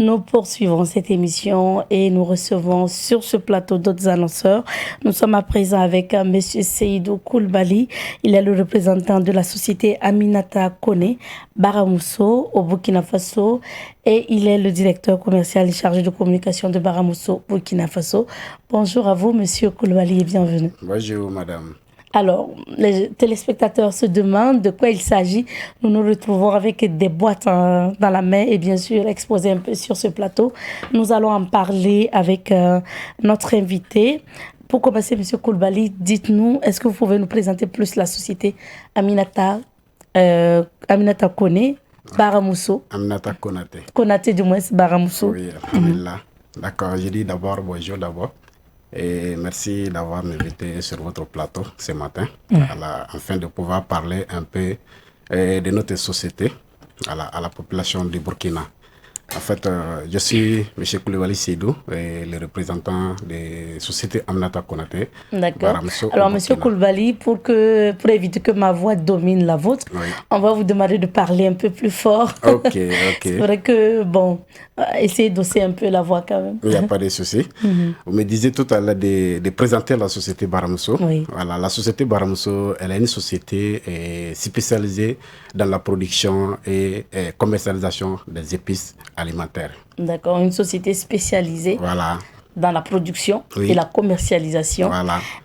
Nous poursuivons cette émission et nous recevons sur ce plateau d'autres annonceurs. Nous sommes à présent avec M. Seydou Coulibaly. Il est le représentant de la société Aminata Kone Baramousso au Burkina Faso et il est le directeur commercial et chargé de communication de Baramousso Burkina Faso. Bonjour à vous, M. Coulibaly, et bienvenue. Bonjour, madame. Alors, les téléspectateurs se demandent de quoi il s'agit. Nous nous retrouvons avec des boîtes dans la main et bien sûr exposées un peu sur ce plateau. Nous allons en parler avec notre invité. Pour commencer, M. Coulibaly, dites-nous, est-ce que vous pouvez nous présenter plus la société Aminata Kone Baramousso? Aminata Konaté. Konaté du moins, Baramousso. Oui, alhamdulillah. D'accord, je dis d'abord bonjour d'abord. Et merci d'avoir m'invité sur votre plateau ce matin, afin de pouvoir parler un peu de notre société à la population du Burkina. En fait, je suis M. Coulibaly Seydou, le représentant des sociétés Aminata Konaté. D'accord. Alors, M. Coulibaly, pour éviter que ma voix domine la vôtre, oui, on va vous demander de parler un peu plus fort. Ok. C'est vrai que, bon, essayez d'osser un peu la voix quand même. Il n'y a pas de souci. Vous me disiez tout à l'heure de présenter la société Baramousso. Oui. Voilà, la société Baramousso, elle est une société spécialisée dans la production et commercialisation des épices alimentaires. D'accord, une société spécialisée dans la production et la commercialisation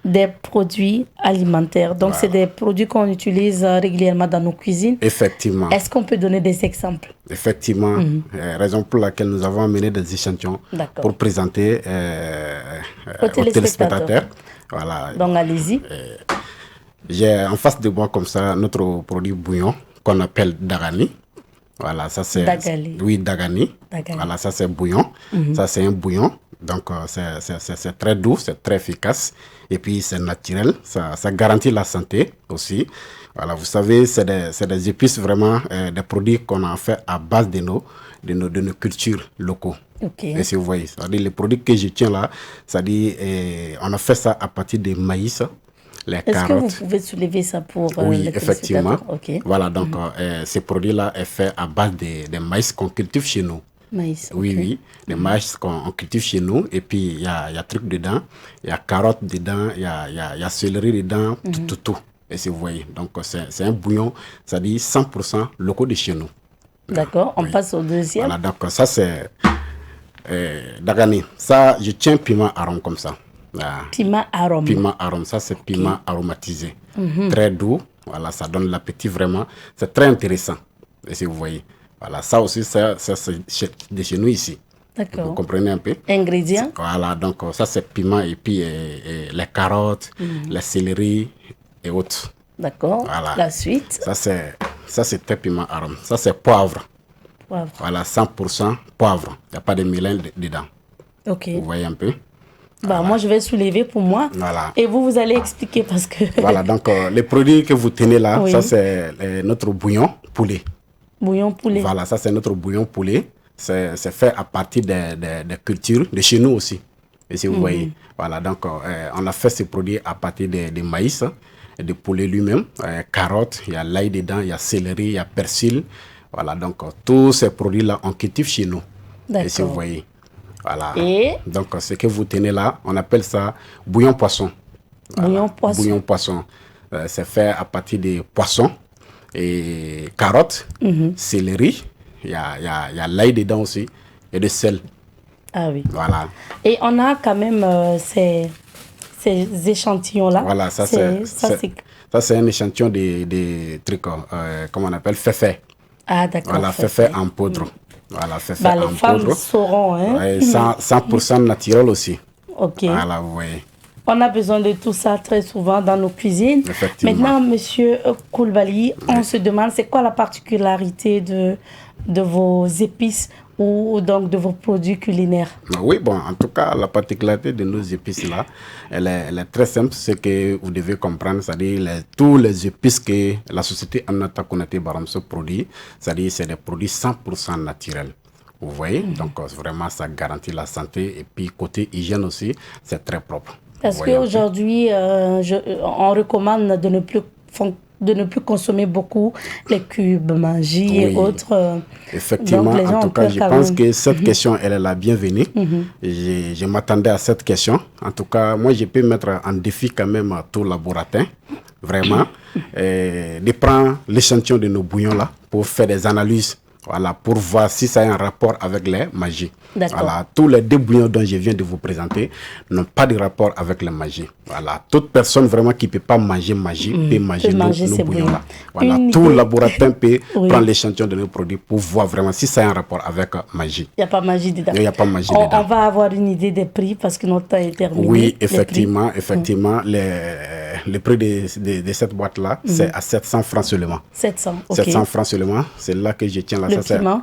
des produits alimentaires. Donc, c'est des produits qu'on utilise régulièrement dans nos cuisines. Effectivement. Est-ce qu'on peut donner des exemples? Effectivement, raison pour laquelle nous avons mené des échantillons pour présenter aux téléspectateurs. Voilà. Donc, allez-y. J'ai en face de moi comme ça notre produit bouillon qu'on appelle Dagani. Voilà, ça c'est... Dagali. Oui, Dagani. Voilà, ça c'est bouillon. Ça c'est un bouillon. Donc c'est très doux, c'est très efficace. Et puis c'est naturel. Ça garantit la santé aussi. Voilà, vous savez, c'est des épices vraiment, des produits qu'on a fait à base de nos cultures locaux. Okay. Et si vous voyez, c'est-à-dire les produits que je tiens là, c'est-à-dire on a fait ça à partir de maïs. Est-ce que vous pouvez soulever ça pour oui, effectivement. Okay. Voilà, donc ce produit-là est fait à base de maïs qu'on cultive chez nous. Maïs. Oui, le maïs qu'on cultive chez nous. Et puis, il y a truc dedans. Il y a carottes dedans. Il y a céleri dedans. Tout. Et si vous voyez. Donc, c'est un bouillon, c'est-à-dire 100% locaux de chez nous. D'accord. On passe au deuxième. Voilà, donc ça, c'est Dagani. Ça, je tiens piment arôme comme ça. Piment arôme. Piment arôme, ça c'est piment aromatisé. Très doux, voilà, ça donne l'appétit vraiment. C'est très intéressant, et si vous voyez. Voilà, ça aussi, c'est de chez nous ici. D'accord. Vous comprenez un peu? Ingrédients? Voilà, donc ça c'est piment et puis les carottes, les céleri et autres. D'accord, voilà. La suite? Ça c'est très piment arôme. Ça c'est poivre. Poivre. Voilà, 100% poivre. Il n'y a pas de mélange dedans. Ok. Vous voyez un peu? Bah, moi, je vais soulever pour moi. Voilà. Et vous allez expliquer parce que... Voilà, donc les produits que vous tenez là, ça c'est notre bouillon poulet. Bouillon poulet. Voilà, ça c'est notre bouillon poulet. C'est fait à partir des cultures de chez nous aussi. Et si vous voyez, voilà, donc on a fait ces produits à partir de maïs, de poulet lui-même, carottes, il y a l'ail dedans, il y a céleri, il y a persil. Voilà, donc tous ces produits-là, on cultive chez nous. Et si vous voyez. Voilà. Et donc, ce que vous tenez là, on appelle ça bouillon poisson. Voilà. Bouillon poisson. Bouillon poisson. C'est fait à partir de poissons et carottes, céleri. Il y a l'ail dedans aussi et de sel. Ah oui. Voilà. Et on a quand même ces échantillons-là. Voilà, ça c'est un échantillon de trucs, comment on appelle, féfé. Ah d'accord. Voilà, féfé en poudre. Voilà, fait les femmes sauront, hein. Ouais, 100% naturel aussi. Ok. Voilà, vous voyez. On a besoin de tout ça très souvent dans nos cuisines. Effectivement. Maintenant, Monsieur Coulibaly, on se demande c'est quoi la particularité de vos épices ou donc de vos produits culinaires? Oui, bon, en tout cas, la particularité de nos épices-là, elle est très simple. Ce que vous devez comprendre, c'est-à-dire tous les épices que la société Aminata Konaté Baramousso produit, c'est-à-dire c'est des produits 100% naturels. Vous voyez, donc vraiment, ça garantit la santé. Et puis, côté hygiène aussi, c'est très propre. Parce qu'aujourd'hui, on recommande de ne plus de ne plus consommer beaucoup les cubes, Maggi et autres. Effectivement, en tout cas, je pense que cette question, elle est la bienvenue. Je m'attendais à cette question. En tout cas, moi, je peux mettre en défi quand même à tout laboratin, vraiment, de prendre l'échantillon de nos bouillons là pour faire des analyses. Voilà, pour voir si ça a un rapport avec les magies. Voilà, tous les deux bouillons dont je viens de vous présenter n'ont pas de rapport avec les magies. Voilà, toute personne vraiment qui ne peut pas manger magie peut manger nos bouillons-là. Voilà, tout laboratin peut prendre l'échantillon de nos produits pour voir vraiment si ça a un rapport avec magie. Il n'y a pas magie dedans. Il n'y a pas magie dedans. On va avoir une idée des prix parce que notre temps est terminé. Oui, effectivement, le prix de cette boîte-là, c'est à 700 francs seulement. 700, ok. 700 francs seulement, c'est là que je tiens là. Le piment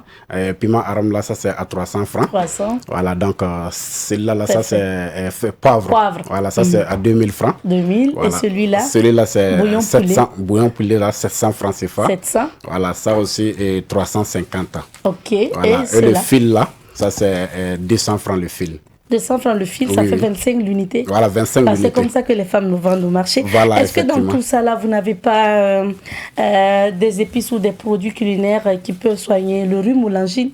piment aram là, ça c'est à 300 francs. 300. Voilà, donc celle-là, ça c'est poivre. Voilà, ça c'est à 2000 francs. 2000, voilà. Et celui-là? Celui-là c'est 700. Bouillon poulet là, 700 francs CFA. 700. Voilà, ça aussi est 350. Ok. Voilà. Et le fil là, ça c'est 200 francs le fil. 200 francs le fil, ça fait 25 l'unité. Voilà, 25 l'unité. C'est comme ça que les femmes nous vendent au marché. Voilà, est-ce que dans tout ça, là, vous n'avez pas des épices ou des produits culinaires qui peuvent soigner le rhume ou l'angine?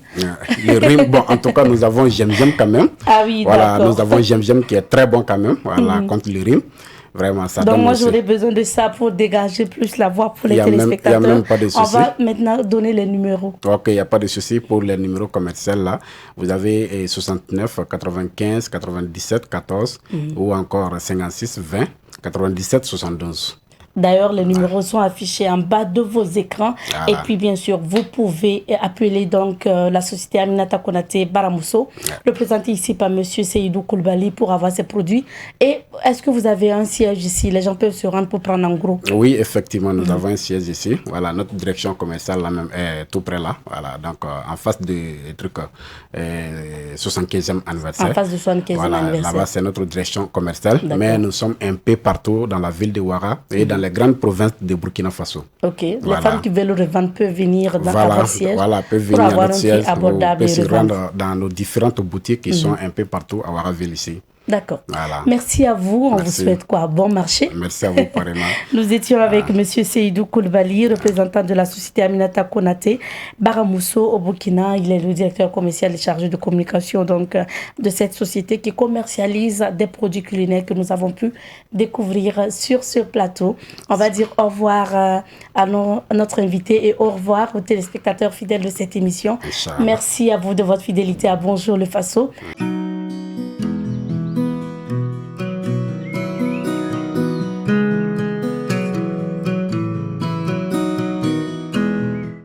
Le rhume, bon, en tout cas, nous avons Jem quand même. Ah oui, voilà, nous avons Jem qui est très bon quand même, voilà, contre le rhume. Vraiment, ça donc moi aussi. j'aurais besoin de ça pour dégager plus la voix pour les téléspectateurs. Il n'y a même pas de souci. On va maintenant donner les numéros. Ok, il n'y a pas de souci pour les numéros commerciaux là. Vous avez 69 95 97 14 ou encore 56 20 97 72. D'ailleurs, les numéros sont affichés en bas de vos écrans. Et puis, bien sûr, vous pouvez appeler donc la société Aminata Konaté Baramousso, représentée ici par M. Seydou Koulibaly pour avoir ses produits. Et est-ce que vous avez un siège ici? Les gens peuvent se rendre pour prendre en gros? Oui, effectivement, nous avons un siège ici. Voilà, notre direction commerciale là même est tout près là. Voilà, donc en face du truc 75e anniversaire. En face du 75e anniversaire. Là-bas, c'est notre direction commerciale. Mais nous sommes un peu partout dans la ville de Ouara et dans les grandes provinces de Burkina Faso. Ok, les femmes qui veulent le revendre peuvent venir dans votre siège. Voilà, peuvent venir à notre siège. Abordable peuvent se rendre dans nos différentes boutiques qui sont un peu partout à Ouaraville ici. D'accord. Voilà. Merci à vous. On vous souhaite quoi? Bon marché. Merci à vous, pareillement. Nous étions avec M. Seydou Koulibaly, représentant de la société Aminata Konaté Baramousso au Burkina. Il est le directeur commercial et chargé de communication donc, de cette société qui commercialise des produits culinaires que nous avons pu découvrir sur ce plateau. On va dire au revoir à notre invité et au revoir aux téléspectateurs fidèles de cette émission. Merci à vous de votre fidélité à Bonjour le Faso.